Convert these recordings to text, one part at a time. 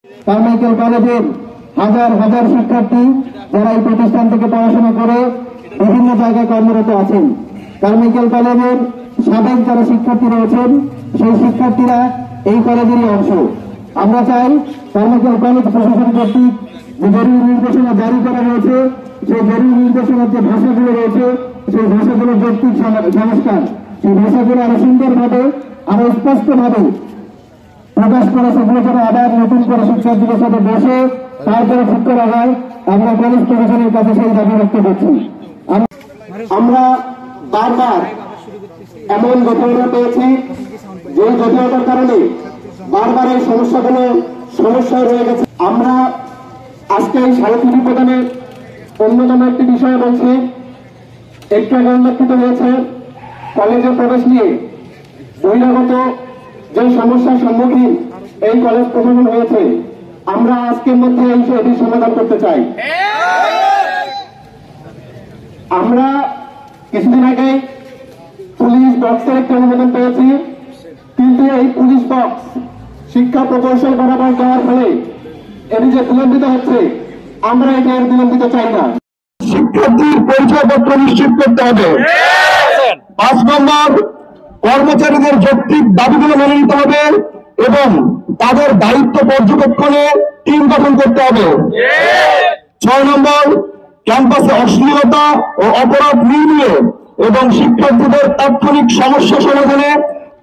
Carmichael কলেজের হাজার হাজার শিক্ষার্থী যারা এই প্রতিষ্ঠান থেকে পড়াশোনা করে বিভিন্ন জায়গায় কর্মরত আছেন। কারমাইকেল কলেজের সাবেক যারা শিক্ষার্থী রয়েছেন সেই শিক্ষার্থীরা এই কলেজেরই অংশ। আমরা চাই কারমাইকেল কলেজ প্রশাসন কর্তৃক যে জরুরি নির্দেশনা জারি করা রয়েছে, সেই জরুরি নির্দেশনার যে ভাষাগুলো রয়েছে সেই ভাষাগুলোর যৌক্তিক সংস্কার, সেই ভাষাগুলো আরো সুন্দরভাবে আরো স্পষ্টভাবে প্রকাশ করা, সেগুলো যেন আবার নতুন করে শিক্ষার্থীদের সাথে বসে তারপরে ঠিক করা হয়। আমরা কলেজ প্রশাসনের কাছে সেই দাবি ব্যক্ত করছি। আমরা বারবার এমন জটিলতা পেয়েছি যে জটিলতার কারণে বারবার এই সমস্যায় রয়ে গেছে। আমরা আজকে এই স্মারকলিপি প্রদানের অন্যতম একটি বিষয় বলছি, একটু আগে উল্লেখিত হয়েছে কলেজে প্রবেশ নিয়ে বহিরাগত যে সমস্যার সম্মুখীন এই কলেজ প্রশাসন হয়েছে, আমরা আজকের মধ্যে এটি সমাধান করতে চাই। আমরা কিছুদিন আগে পুলিশ বক্সের একটি অনুমোদন পেয়েছি, কিন্তু এই পুলিশ বক্স শিক্ষা প্রকৌশল বরাবর যাওয়ার ফলে এটি যে বিলম্বিত হচ্ছে, আমরা এটা আর বিলম্বিত চাই না। শিক্ষার্থীর পরিচয়পত্র নিশ্চিত করতে হবে। 5 নম্বর, কর্মচারীদের যৌক্তিক দাবিগুলো মেনে নিতে হবে এবং তাদের দায়িত্ব পর্যবেক্ষণে টিম গঠন করতে হবে। 6 নম্বর, ক্যাম্পাসে অশ্লীলতা ও অপরাধ নির্মূলে এবং শিক্ষার্থীদের তাৎক্ষণিক সমস্যা সমাধানে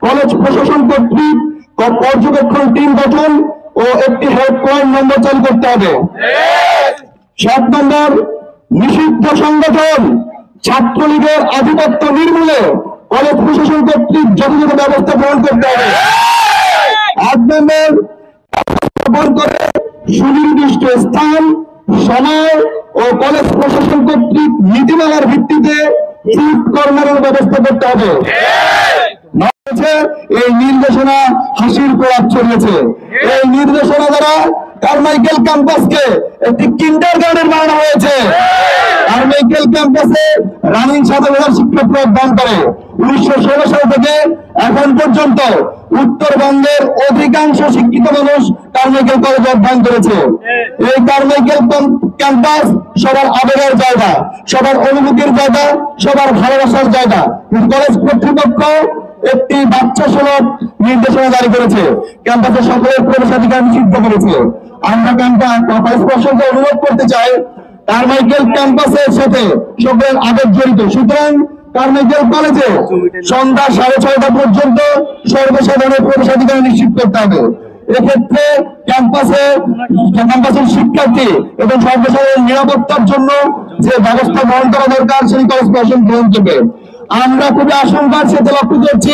কলেজ প্রশাসন কর্তৃক পর্যবেক্ষণ টিম গঠন ও একটি হেল্পলাইন নম্বর চালু করতে হবে। 7 নম্বর, নিষিদ্ধ সংগঠন ছাত্রলীগের আধিপত্য নির্মূলে কলেজ প্রশাসন কর্তৃক যথাযথ ব্যবস্থা গ্রহণ করতে হবে। 8 নম্বর, সুনির্দিষ্ট স্থান, সময় ও কলেজ প্রশাসন কর্তৃক নীতিমালার ভিত্তিতে চিফ কর্নারের ব্যবস্থা করতে হবে। এই নির্দেশনা হাসির প্রভাব ছড়িয়েছে। এই নির্দেশনা দ্বারা কারমাইকেল ক্যাম্পাসকে একটি কিন্ডারগার্টেন বানানো হয়েছে। কারমাইকেল ক্যাম্পাসে রানিং 7,000 শিক্ষার্থী অধ্যয়ন করে। 1916 সাল থেকে এখন পর্যন্ত উত্তরবঙ্গের অধিকাংশ শিক্ষিত মানুষ কারমাইকেল কলেজে অধ্যয়ন করেছে। এই কারমাইকেল ক্যাম্পাস সবার আবেগের জায়গা, সবার অনুভূতির জায়গা, সবার ভালোবাসার জায়গা। কলেজ কর্তৃপক্ষ একটি বাচ্চা সুলভ নির্দেশনা জারি করেছে, ক্যাম্পাসে সকলের প্রবেশাধিকার নিষিদ্ধ করেছে। আমরা কলেজ প্রশাসনকে অনুরোধ করতে চাই, কারমাইকেল ক্যাম্পাসের সাথে সকলের আবেগ জড়িত, সুতরাং কারমাইকেল কলেজে সন্ধ্যা 6:30 পর্যন্ত সর্বসাধারণের প্রবেশাধিকার নিশ্চিত করতে হবে। এক্ষেত্রে ক্যাম্পাসের শিক্ষার্থী এবং সর্বসাধারণের নিরাপত্তার জন্য যে ব্যবস্থা গ্রহণ করা দরকার সেই কলেজ প্রশাসন গ্রহণ করবে। আমরা খুবই আশঙ্কার সাথে লক্ষ্য করছি